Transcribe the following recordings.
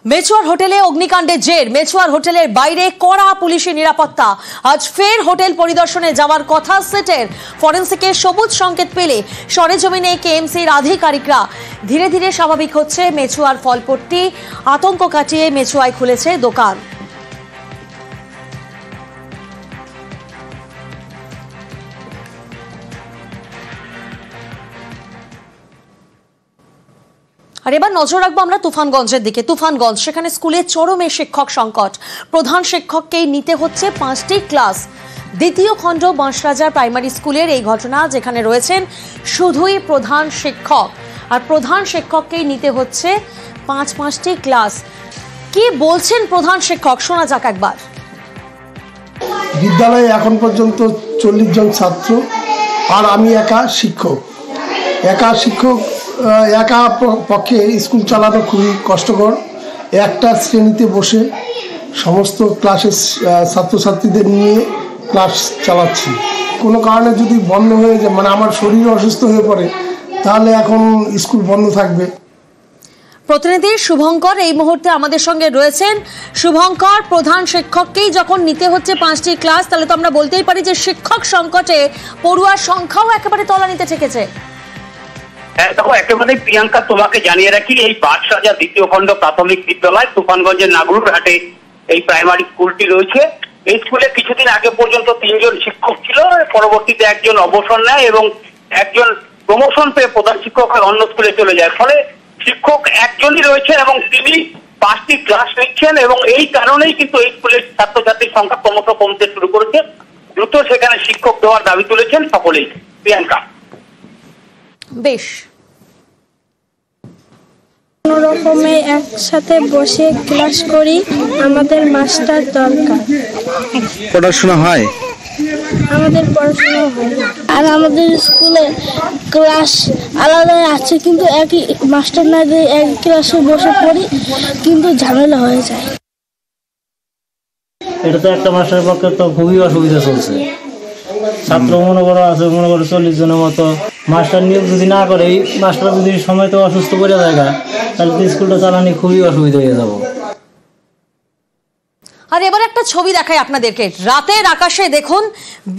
Mature হোটেলে অগ্নিকাণ্ডের জের, মেচুয়ার হোটেলের বাইরে কড়া পুলিশি নিরাপত্তা। আজ ফের হোটেল পরিদর্শনে যাওয়ার কথা সেটের। ফরেন্সিকের সবুজ সংকেত পেলে সরেজমিনে কেএমসির আধিকারিকরা। ধীরে ধীরে স্বাভাবিক হচ্ছে মেচুয়ার ফলপট্টি। আতঙ্ক কাটিয়ে মেচুয়ায় খুলেছে দোকান। আর এবার নজর রাখবো আমরা তুফানগঞ্জের দিকে। তুফানগঞ্জ, সেখানে স্কুলে চরমে শিক্ষক সংকট। প্রধান শিক্ষককেই নিতে হচ্ছে 5টি ক্লাস। দ্বিতীয় খণ্ড বাঁশরাজার প্রাইমারি স্কুলের এই ঘটনা, যেখানে রয়েছেন শুধুই প্রধান শিক্ষক, আর প্রধান শিক্ষককেই নিতে হচ্ছে 5টি ক্লাস। কি বলছেন প্রধান শিক্ষক, শোনা যাক একবার। বিদ্যালয়ে এখন পর্যন্ত 40 জন ছাত্র, আর আমি একা শিক্ষক। একা পক্ষে স্কুল চালানো খুবই কষ্টকর। একটা শ্রেণীতে বসে সমস্ত ক্লাসের ছাত্রছাত্রীদের নিয়ে ক্লাস চালাচ্ছি। কোনো কারণে যদি বন্ধ হয়ে যায়, মানে আমার শরীর অসুস্থ হয়ে পড়ে, তাহলে এখন স্কুল বন্ধ থাকবে। প্রতিনিধি শুভঙ্কর এই মুহূর্তে আমাদের সঙ্গে রয়েছেন। শুভঙ্কর, প্রধান শিক্ষককেই যখন নিতে হচ্ছে 5টি ক্লাস, তাহলে তো আমরা বলতেই পারি যে শিক্ষক সংকটে পড়ুয়ার সংখ্যাও একেবারে তলানিতে ঠেকেছে। দেখো, একেবারে প্রিয়াঙ্কা, তোমাকে জানিয়ে রাখি, এই বাঁশরাজা দ্বিতীয় খণ্ড প্রাথমিক বিদ্যালয় তুফানগঞ্জের নাগরুরহাটে এই প্রাইমারি স্কুলটি রয়েছে। এই স্কুলে কিছুদিন আগে পর্যন্ত 3 জন শিক্ষক ছিল, পরবর্তীতে একজন অবসর নেয় এবং একজন প্রমোশন পেয়ে প্রধান শিক্ষক অন্য স্কুলে চলে যায়। ফলে শিক্ষক একজনই রয়েছেন এবং তিনি 5টি ক্লাস নিচ্ছেন, এবং এই কারণেই কিন্তু এই স্কুলের ছাত্রছাত্রীর সংখ্যা ক্রমশ কমতে শুরু করেছে। দ্রুত সেখানে শিক্ষক দেওয়ার দাবি তুলেছেন সকলেই। প্রিয়াঙ্কা, বেশ, কোনো রকমে একসাথে বসে ক্লাস করি, আমাদের মাস্টার দরকার। পড়াশোনা হয়, আমাদের পড়াশোনা হয়, আর আমাদের স্কুলে ক্লাস আলাদা আছে, কিন্তু একই মাস্টার না দিয়ে এক ক্লাসে বসে পড়ি, কিন্তু ঝামেলা হয়ে যায়। এটা তো একটা মাস্টারের পক্ষে তো খুবই অসুবিধা চলছে। ছাত্র মনে করো 40 জনের মতো। মাস্টার নিয়োগ যদি না করে, এই মাস্টার যদি সময় তো অসুস্থ করে জায়গা, তাহলে তো স্কুলটা চালানি খুবই অসুবিধা হয়ে যাব। আর এবার একটা ছবি দেখাই আপনাদেরকে। রাতের আকাশে দেখুন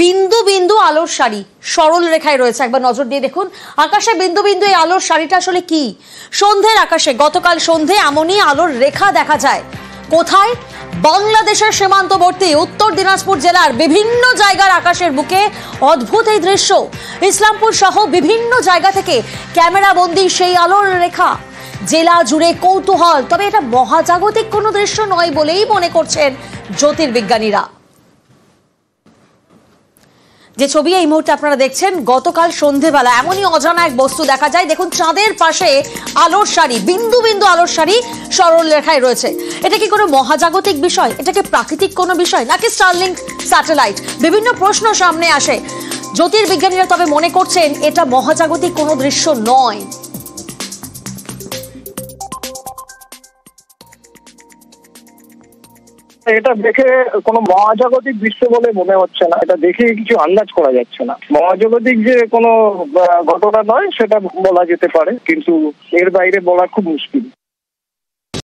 বিন্দু বিন্দু আলোর শাড়ি সরল রেখায় রয়েছে। একবার নজর দিয়ে দেখুন আকাশে বিন্দু বিন্দু এই আলোর শাড়িটা আসলে কি? সন্ধ্যের আকাশে গতকাল সন্ধ্যে এমনই আলোর রেখা দেখা যায়। কোথায়? বাংলাদেশের সীমান্তবর্তী উত্তর দিনাজপুর জেলার বিভিন্ন জায়গার আকাশের বুকে অদ্ভুত এই দৃশ্য। ইসলামপুর সহ বিভিন্ন জায়গা থেকে ক্যামেরা বন্দী সেই আলোর রেখা। জেলা জুড়ে কৌতূহল, তবে এটা মহাজাগতিক কোনো দৃশ্য নয় বলেই মনে করছেন জ্যোতির্বিজ্ঞানীরা। যে ছবি এই মুহূর্তে আপনারা দেখছেন, গতকাল সন্ধেবেলা এমনই অজানা এক বস্তু দেখা যায়। দেখুন চাঁদের পাশে আলোর শাড়ি, বিন্দু বিন্দু আলোর শাড়ি সরল রেখায় রয়েছে। এটা কি কোনো মহাজাগতিক বিষয়? এটা কি প্রাকৃতিক কোনো বিষয়, নাকি স্টারলিংক স্যাটেলাইট? বিভিন্ন প্রশ্ন সামনে আসে। জ্যোতির্বিজ্ঞানীরা তবে মনে করছেন এটা মহাজাগতিক কোনো দৃশ্য নয়। এটা দেখে কোনো মহাজাগতিক দৃশ্য বলে মনে হচ্ছে না। এটা দেখে কিছু আন্দাজ করা যাচ্ছে না। মহাজাগতিক যে কোনো ঘটনা নয় সেটা বলা যেতে পারে, কিন্তু এর বাইরে বলা খুব মুশকিল।